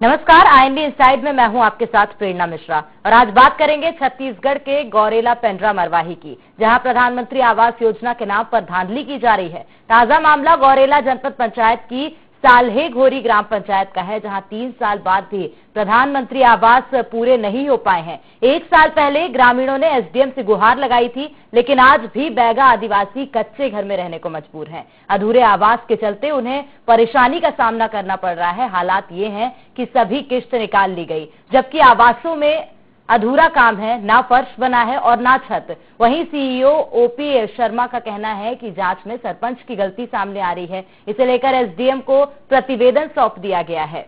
नमस्कार, I&B inside में मैं हूं आपके साथ प्रेरणा मिश्रा और आज बात करेंगे छत्तीसगढ़ के गौरेला पेंड्रा मरवाही की, जहां प्रधानमंत्री आवास योजना के नाम पर धांधली की जा रही है। ताजा मामला गौरेला जनपद पंचायत की साल्हे घोरी ग्राम पंचायत का है, जहां 3 साल बाद भी प्रधानमंत्री आवास पूरे नहीं हो पाए हैं। 1 साल पहले ग्रामीणों ने एसडीएम से गुहार लगाई थी, लेकिन आज भी बैगा आदिवासी कच्चे घर में रहने को मजबूर हैं। अधूरे आवास के चलते उन्हें परेशानी का सामना करना पड़ रहा है। हालात ये हैं कि सभी किश्त निकाल ली गई, जबकि आवासों में अधूरा काम है, ना फर्श बना है और ना छत। वहीं सीईओ ओपी शर्मा का कहना है कि जांच में सरपंच की गलती सामने आ रही है। इसे लेकर एसडीएम को प्रतिवेदन सौंप दिया गया है।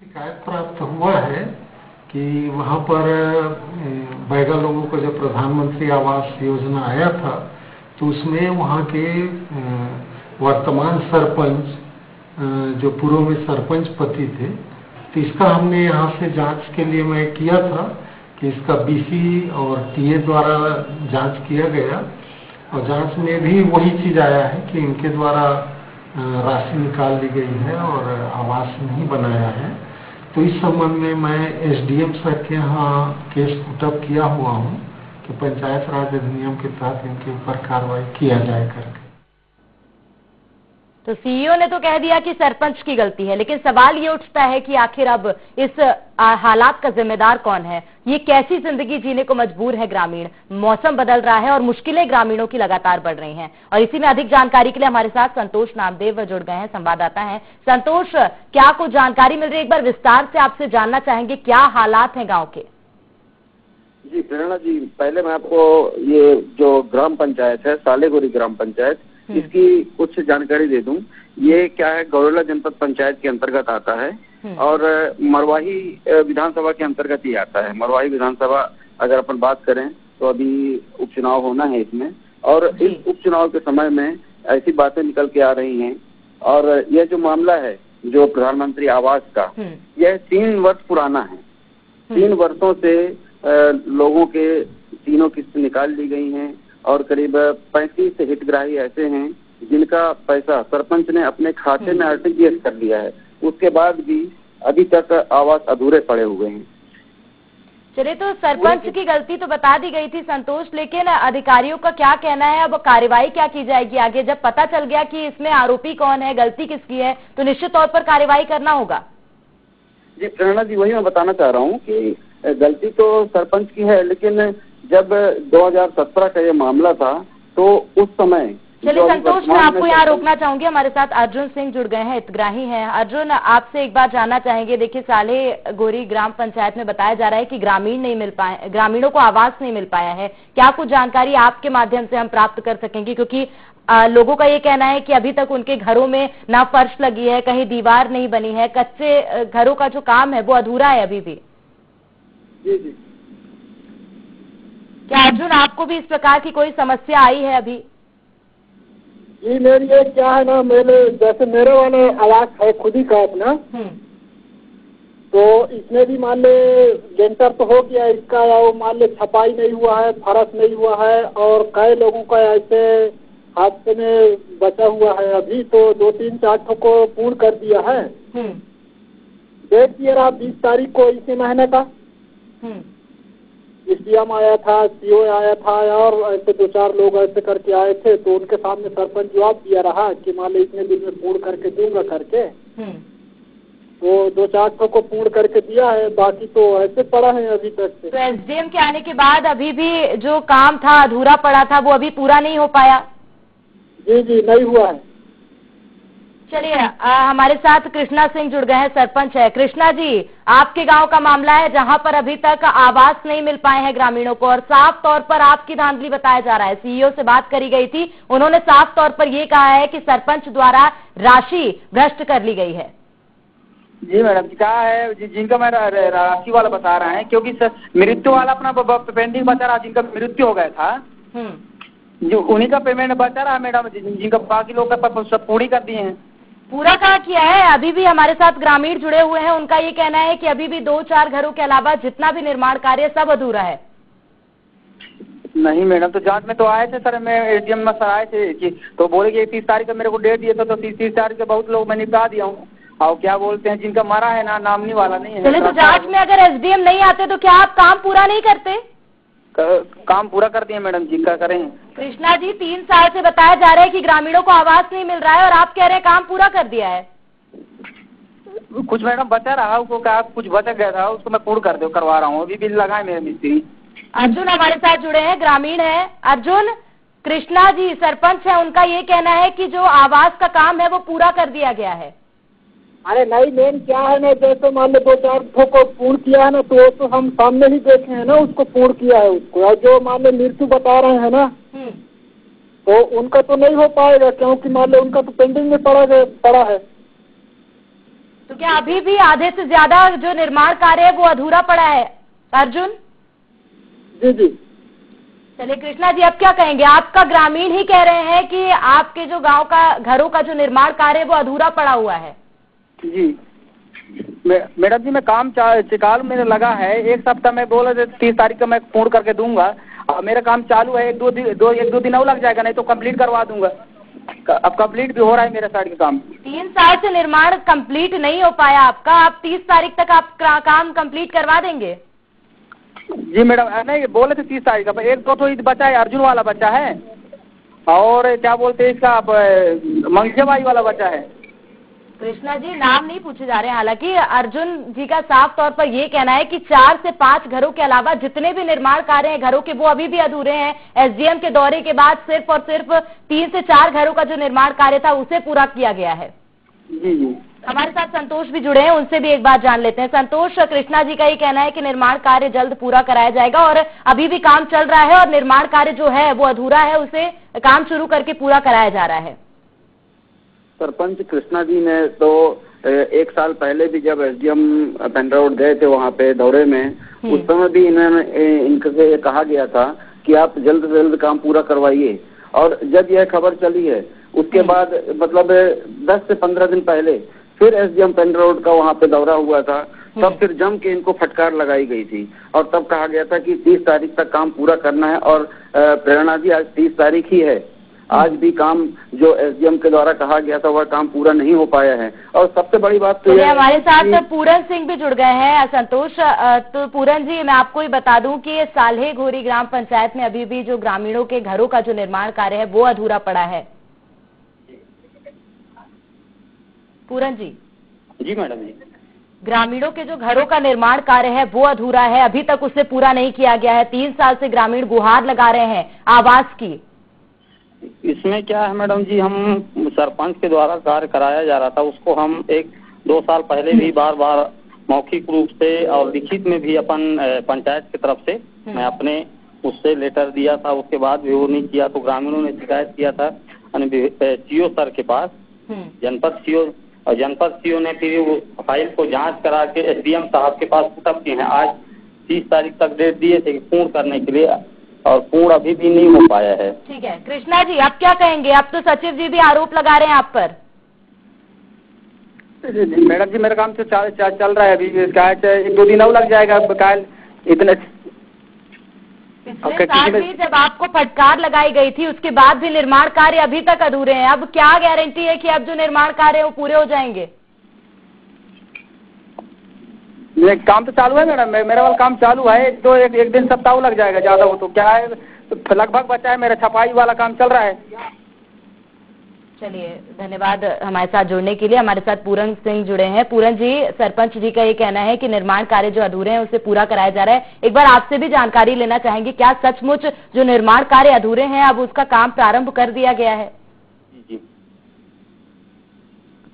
शिकायत प्राप्त हुआ है कि वहां पर बैगा लोगों को जब प्रधानमंत्री आवास योजना आया था तो उसमें वहां के वर्तमान सरपंच जो पूर्व में सरपंच पति थे, तो इसका हमने यहाँ से जांच के लिए मैं किया था कि इसका बीसी और टीए द्वारा जांच किया गया और जांच में भी वही चीज आया है कि इनके द्वारा राशि निकाल ली गई है और आवास नहीं बनाया है। तो इस संबंध में मैं एसडीएम सर के यहाँ केस पुटअप किया हुआ हूँ कि पंचायत राज अधिनियम के तहत इनके ऊपर कार्रवाई किया जाए करके। तो सीईओ ने तो कह दिया कि सरपंच की गलती है, लेकिन सवाल ये उठता है कि आखिर अब इस हालात का जिम्मेदार कौन है? ये कैसी जिंदगी जीने को मजबूर है ग्रामीण? मौसम बदल रहा है और मुश्किलें ग्रामीणों की लगातार बढ़ रही हैं। और इसी में अधिक जानकारी के लिए हमारे साथ संतोष नामदेव जुड़ गए हैं, संवाददाता हैं। संतोष, क्या कुछ जानकारी मिल रही है? एक बार विस्तार से आपसे जानना चाहेंगे, क्या हालात हैं गाँव के? जी प्रेरणा जी, पहले मैं आपको ये जो ग्राम पंचायत है साल्हे घोरी ग्राम पंचायत, इसकी कुछ जानकारी दे दूं। ये क्या है, गौरेला जनपद पंचायत के अंतर्गत आता है और मरवाही विधानसभा के अंतर्गत ही आता है। मरवाही विधानसभा अगर अपन बात करें तो अभी उपचुनाव होना है इसमें, और इस उपचुनाव के समय में ऐसी बातें निकल के आ रही हैं। और यह जो मामला है जो प्रधानमंत्री आवास का, यह 3 वर्ष पुराना है। 3 वर्षों से लोगों के तीनों किस्त निकाल ली गई हैं और करीब 35 हितग्राही ऐसे हैं जिनका पैसा सरपंच ने अपने खाते में आरटीजीएस कर दिया है। उसके बाद भी अभी तक आवास अधूरे पड़े हुए हैं। चलिए, तो सरपंच की गलती तो बता दी गई थी संतोष, लेकिन अधिकारियों का क्या कहना है? अब कार्रवाई क्या की जाएगी आगे? जब पता चल गया कि इसमें आरोपी कौन है, गलती किसकी है, तो निश्चित तौर पर कार्रवाई करना होगा। जी प्रेरणा जी, वही मैं बताना चाह रहा हूँ कि गलती तो सरपंच की है, लेकिन जब 2017 का ये मामला था तो उस समय। चलिए संतोष, मैं आपको यहाँ रोकना चाहूंगी। हमारे साथ अर्जुन सिंह जुड़ गए हैं, हितग्राही हैं। अर्जुन, आपसे एक बार जानना चाहेंगे। देखिए, साल्हे घोरी ग्राम पंचायत में बताया जा रहा है कि ग्रामीणों को आवास नहीं मिल पाया है। क्या कुछ जानकारी आपके माध्यम से हम प्राप्त कर सकेंगे? क्योंकि लोगों का ये कहना है कि अभी तक उनके घरों में ना फर्श लगी है, कहीं दीवार नहीं बनी है, कच्चे घरों का जो काम है वो अधूरा है अभी भी। जी जी, क्या अर्जुन, आपको भी इस प्रकार की कोई समस्या आई है अभी? जी, मेरी ये क्या है ना, मेरे वाले आवास है खुद ही का अपना, तो इसमें भी मान ले लेंटर तो हो गया इसका, और मान ले छपाई नहीं हुआ है, फर्श नहीं हुआ है, और कई लोगों का ऐसे हादसे में बचा हुआ है। अभी तो 2-3-4 को पूर्ण कर दिया है। डेट दिया रहा 20 तारीख को इसी महीने का। एसडीएम आया था, सीओ आया था, और ऐसे 2-4 लोग ऐसे करके आए थे, तो उनके सामने सरपंच जवाब दिया रहा कि मान लो इतने दिन में पूर्ण करके दूंगा करके। तो 2-4 को पूर्ण करके दिया है, बाकी तो ऐसे पड़ा है अभी तक से। तो एसडीएम के आने के बाद अभी भी जो काम था अधूरा पड़ा था, वो अभी पूरा नहीं हो पाया? जी जी, नहीं हुआ है। चलिए, हमारे साथ कृष्णा सिंह जुड़ गए हैं, सरपंच है। कृष्णा जी, आपके गांव का मामला है जहां पर अभी तक आवास नहीं मिल पाए हैं ग्रामीणों को, और साफ तौर पर आपकी धांधली बताया जा रहा है। सीईओ से बात करी गई थी, उन्होंने साफ तौर पर ये कहा है कि सरपंच द्वारा राशि भ्रष्ट कर ली गई है। जी मैडम, क्या है जिनका मैं राशि वाला बता रहा है, क्योंकि सर मृत्यु वाला अपना पेंडिंग बचा रहा, जिनका मृत्यु हो गया था जो उन्हीं का पेमेंट बचा रहा मैडम, जिनका बाकी लोग का सब पूरी कर दिए हैं। पूरा कहाँ किया है? अभी भी हमारे साथ ग्रामीण जुड़े हुए हैं, उनका ये कहना है कि अभी भी 2-4 घरों के अलावा जितना भी निर्माण कार्य सब अधूरा है। नहीं मैडम, तो जांच में तो आए थे सर, मैं एसडीएम में सर आए थे कि तो बोले कि 30 तारीख का मेरे को डेट दिए थे, तो 30 तारीख के बहुत लोग मैं निपटा दिया हूँ। और क्या बोलते हैं, जिनका मरा है ना, नामनी वाला नहीं है। चलिए, तो जांच में अगर एसडीएम नहीं आते तो क्या आप काम पूरा नहीं करते? काम पूरा कर दिए मैडम जी, क्या करें। कृष्णा जी, 3 साल से बताया जा रहा है कि ग्रामीणों को आवास नहीं मिल रहा है और आप कह रहे हैं काम पूरा कर दिया है। कुछ मैडम बचा रहा, उसको क्या कुछ बचा गया था, उसको मैं पूर्ण करवा रहा हूँ। अभी बिल लगाए मेरे मिस्त्री। अर्जुन हमारे साथ जुड़े हैं, ग्रामीण है। अर्जुन, कृष्णा जी सरपंच है, उनका ये कहना है कि जो आवास का काम है वो पूरा कर दिया गया है। अरे नहीं मेन क्या है ना, जैसे मान लो 2-4 को पूर्ण किया है ना, तो वो तो हम सामने ही देखे हैं ना, उसको पूर्ण किया है उसको। और जो मान लो मृत्यु बता रहे हैं ना, तो उनका तो नहीं हो पाएगा, क्योंकि मान लो उनका तो पेंडिंग में पड़ा है। तो क्या अभी भी आधे से ज्यादा जो निर्माण कार्य है वो अधूरा पड़ा है अर्जुन? जी जी। चलिए कृष्णा जी, अब क्या कहेंगे? आपका ग्रामीण ही कह रहे हैं कि आपके जो गांव का घरों का जो निर्माण कार्य है वो अधूरा पड़ा हुआ है। जी मैडम जी, मैं काम चिकाल मेरे लगा है, 1 सप्ताह में बोला 30 तारीख का मैं पूर्ण करके दूंगा। और मेरा काम चालू है, 1-2 दिन और लग जाएगा, नहीं तो कंप्लीट करवा दूंगा। अब कंप्लीट भी हो रहा है मेरा साइड का काम। 3 साल से निर्माण कंप्लीट नहीं हो पाया आपका, आप 30 तारीख तक आप काम कंप्लीट करवा देंगे? जी मैडम, नहीं बोले थे 30 तारीख का, 1-2 तो बचा है, अर्जुन वाला बचा है, और क्या बोलते हैं इसका मंगेबाई वाला बचा है। कृष्णा जी, नाम नहीं पूछे जा रहे हैं, हालांकि अर्जुन जी का साफ तौर पर ये कहना है कि 4 से 5 घरों के अलावा जितने भी निर्माण कार्य हैं घरों के वो अभी भी अधूरे हैं। एसडीएम के दौरे के बाद सिर्फ और सिर्फ 3 से 4 घरों का जो निर्माण कार्य था उसे पूरा किया गया है। जी जी। हमारे साथ संतोष भी जुड़े हैं, उनसे भी एक बात जान लेते हैं। संतोष, कृष्णा जी का ये कहना है कि निर्माण कार्य जल्द पूरा कराया जाएगा और अभी भी काम चल रहा है और निर्माण कार्य जो है वो अधूरा है, उसे काम शुरू करके पूरा कराया जा रहा है। सरपंच कृष्णा जी ने तो 1 साल पहले भी जब एसडीएम पेंड्रा रोड गए थे वहाँ पे दौरे में, उस समय भी इनसे कहा गया था कि आप जल्द से जल्द काम पूरा करवाइए। और जब यह खबर चली है उसके बाद मतलब 10 से 15 दिन पहले फिर एसडीएम पेंड्रा रोड का वहाँ पे दौरा हुआ था, तब फिर जम के इनको फटकार लगाई गई थी और तब कहा गया था कि 30 तारीख तक काम पूरा करना है। और प्रेरणा जी, आज 30 तारीख ही है, आज भी काम जो एसडीएम के द्वारा कहा गया था वह काम पूरा नहीं हो पाया है। और सबसे बड़ी बात तो ये हमारे साथ पूरन सिंह भी जुड़ गए हैं। संतोष, तो पूरन जी, मैं आपको ही बता दूं कि ये साल्हे घोरी ग्राम पंचायत में अभी भी जो ग्रामीणों के घरों का जो निर्माण कार्य है वो अधूरा पड़ा है। पूरन जी। जी मैडम जी। ग्रामीणों के जो घरों का निर्माण कार्य है वो अधूरा है, अभी तक उसे पूरा नहीं किया गया है। 3 साल से ग्रामीण गुहार लगा रहे हैं आवास की। इसमें क्या है मैडम जी, हम सरपंच के द्वारा कार्य कराया जा रहा था, उसको हम 1-2 साल पहले भी बार बार मौखिक रूप से और लिखित में भी अपन पंचायत की तरफ से मैं अपने उससे लेटर दिया था, उसके बाद भी वो नहीं किया। तो ग्रामीणों ने शिकायत किया था सीओ सर के पास, जनपद सीओ, और जनपद सीओ ने फिर वो फाइल को जांच करा के एसडीएम साहब के पास पुटअप किए हैं। आज 30 तारीख तक डेट दिए थे पूर्ण करने के लिए, और पूर्ण अभी भी नहीं हो पाया है। ठीक है कृष्णा जी, आप क्या कहेंगे? अब तो सचिव जी भी आरोप लगा रहे हैं आप पर। मैडम जी, मेरा काम तो चल रहा है, अभी 1-2 दिन और लग जाएगा। इतने पिछले साल भी जब आपको फटकार लगाई गई थी उसके बाद भी निर्माण कार्य अभी तक अधूरे हैं, अब क्या गारंटी है कि अब जो निर्माण कार्य है वो पूरे हो जाएंगे? ये काम तो चालू है मैडम, मेरा वाला काम चालू है। एक दिन सप्ताह लग जाएगा, ज्यादा हो तो क्या है, तो लगभग बचा है, मेरा छपाई वाला काम चल रहा है। चलिए, धन्यवाद हमारे साथ जुड़ने के लिए। हमारे साथ पूरन सिंह जुड़े हैं। पूरन जी, सरपंच जी का ये कहना है कि निर्माण कार्य जो अधूरे हैं उसे पूरा कराया जा रहा है। एक बार आपसे भी जानकारी लेना चाहेंगे, क्या सचमुच जो निर्माण कार्य अधूरे हैं अब उसका काम प्रारंभ कर दिया गया है? जी।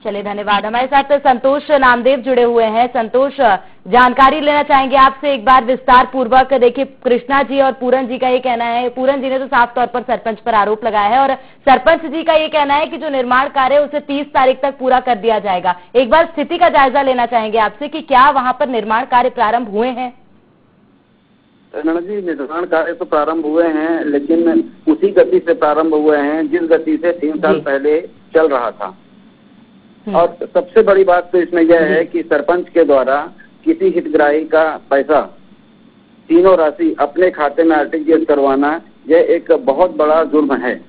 चलिए, धन्यवाद। हमारे साथ संतोष नामदेव जुड़े हुए हैं। संतोष, जानकारी लेना चाहेंगे आपसे एक बार विस्तार पूर्वक। देखिए, कृष्णा जी और पूरन जी का ये कहना है, पूरन जी ने तो साफ तौर पर सरपंच पर आरोप लगाया है और सरपंच जी का ये कहना है कि जो निर्माण कार्य है उसे 30 तारीख तक पूरा कर दिया जाएगा। एक बार स्थिति का जायजा लेना चाहेंगे आपसे कि क्या वहां पर निर्माण कार्य प्रारंभ हुए हैं? प्रेरणा जी, निर्माण कार्य तो प्रारंभ हुए हैं, लेकिन उसी गति से प्रारंभ हुए हैं जिस गति से 3 साल पहले चल रहा था। और सबसे बड़ी बात तो इसमें यह है कि सरपंच के द्वारा किसी हितग्राही का पैसा तीनों राशि अपने खाते में आरटीजीएस करवाना यह एक बहुत बड़ा जुर्म है।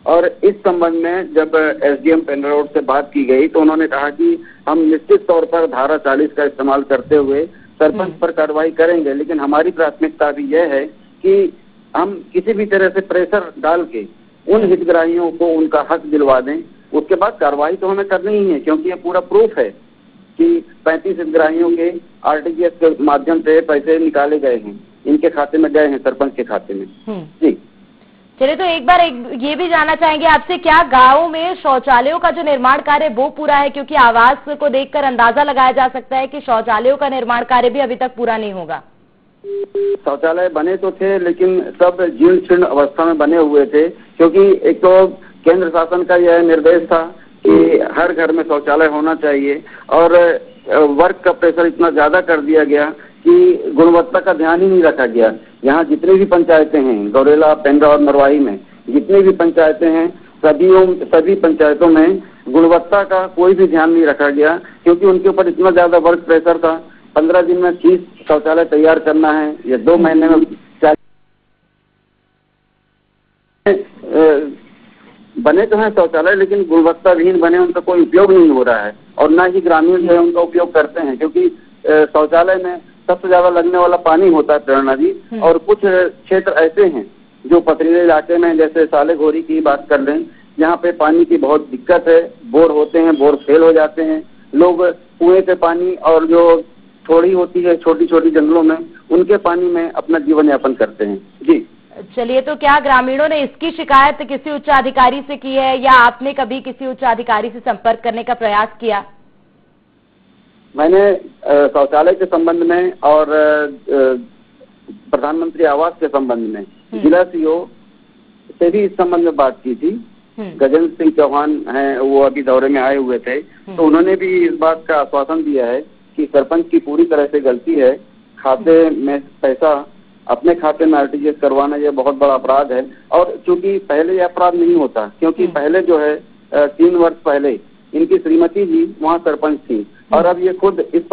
और इस संबंध में जब एसडीएम पेंड्रा रोड से बात की गई तो उन्होंने कहा कि हम निश्चित तौर पर धारा 40 का इस्तेमाल करते हुए सरपंच पर कार्रवाई करेंगे, लेकिन हमारी प्राथमिकता भी यह है कि हम किसी भी तरह से प्रेशर डाल के उन हितग्राहियों को उनका हक दिलवा दें। उसके बाद कार्रवाई तो हमें करनी ही है, क्योंकि ये पूरा प्रूफ है कि 35 हितग्राहियों के आरटीजीएस के माध्यम से पैसे निकाले गए हैं, इनके खाते में गए हैं, सरपंच के खाते में। जी चलिए, तो एक बार ये भी जानना चाहेंगे आपसे, क्या गाँव में शौचालयों का जो निर्माण कार्य वो पूरा है? क्योंकि आवास को देखकर अंदाजा लगाया जा सकता है कि शौचालयों का निर्माण कार्य भी अभी तक पूरा नहीं होगा। शौचालय बने तो थे, लेकिन सब जीर्ण शीर्ण अवस्था में बने हुए थे, क्योंकि एक तो केंद्र शासन का यह निर्देश था कि हर घर में शौचालय होना चाहिए, और वर्क का प्रेशर इतना ज्यादा कर दिया गया कि गुणवत्ता का ध्यान ही नहीं रखा गया। यहाँ जितनी भी पंचायतें हैं, गौरेला, पेंड्रा और मरवाही में जितनी भी पंचायतें हैं, सभी पंचायतों में गुणवत्ता का कोई भी ध्यान नहीं रखा गया, क्योंकि उनके ऊपर इतना ज्यादा वर्क प्रेशर था। 15 दिन में 30 शौचालय तैयार करना है, या 2 महीने में बने तो हैं शौचालय, लेकिन गुणवत्ता विहीन बने, उनका कोई उपयोग नहीं हो रहा है, और न ही ग्रामीण जो है उनका उपयोग करते हैं, क्योंकि शौचालय में सबसे ज्यादा लगने वाला पानी होता है प्रेरणा जी। और कुछ क्षेत्र ऐसे हैं जो पथरीले इलाके में, जैसे सालेघोरी की बात कर लें, यहाँ पे पानी की बहुत दिक्कत है, बोर होते हैं, बोर फेल हो जाते हैं, लोग कुएं के पानी और जो थोड़ी होती है छोटी छोटी जंगलों में, उनके पानी में अपना जीवन यापन करते हैं। जी चलिए, तो क्या ग्रामीणों ने इसकी शिकायत किसी उच्च अधिकारी से की है, या आपने कभी किसी उच्च अधिकारी से संपर्क करने का प्रयास किया? मैंने शौचालय के संबंध में और प्रधानमंत्री आवास के संबंध में जिला सीओ से भी इस संबंध में बात की थी। गजेंद्र सिंह चौहान हैं, वो अभी दौरे में आए हुए थे, तो उन्होंने भी इस बात का आश्वासन दिया है कि सरपंच की पूरी तरह से गलती है, खाते में पैसा अपने खाते में आरटीजीएस करवाना यह बहुत बड़ा अपराध है। और चूंकि पहले यह अपराध नहीं होता, क्योंकि पहले जो है 3 वर्ष पहले इनकी श्रीमती जी वहाँ सरपंच थी, और अब ये खुद इस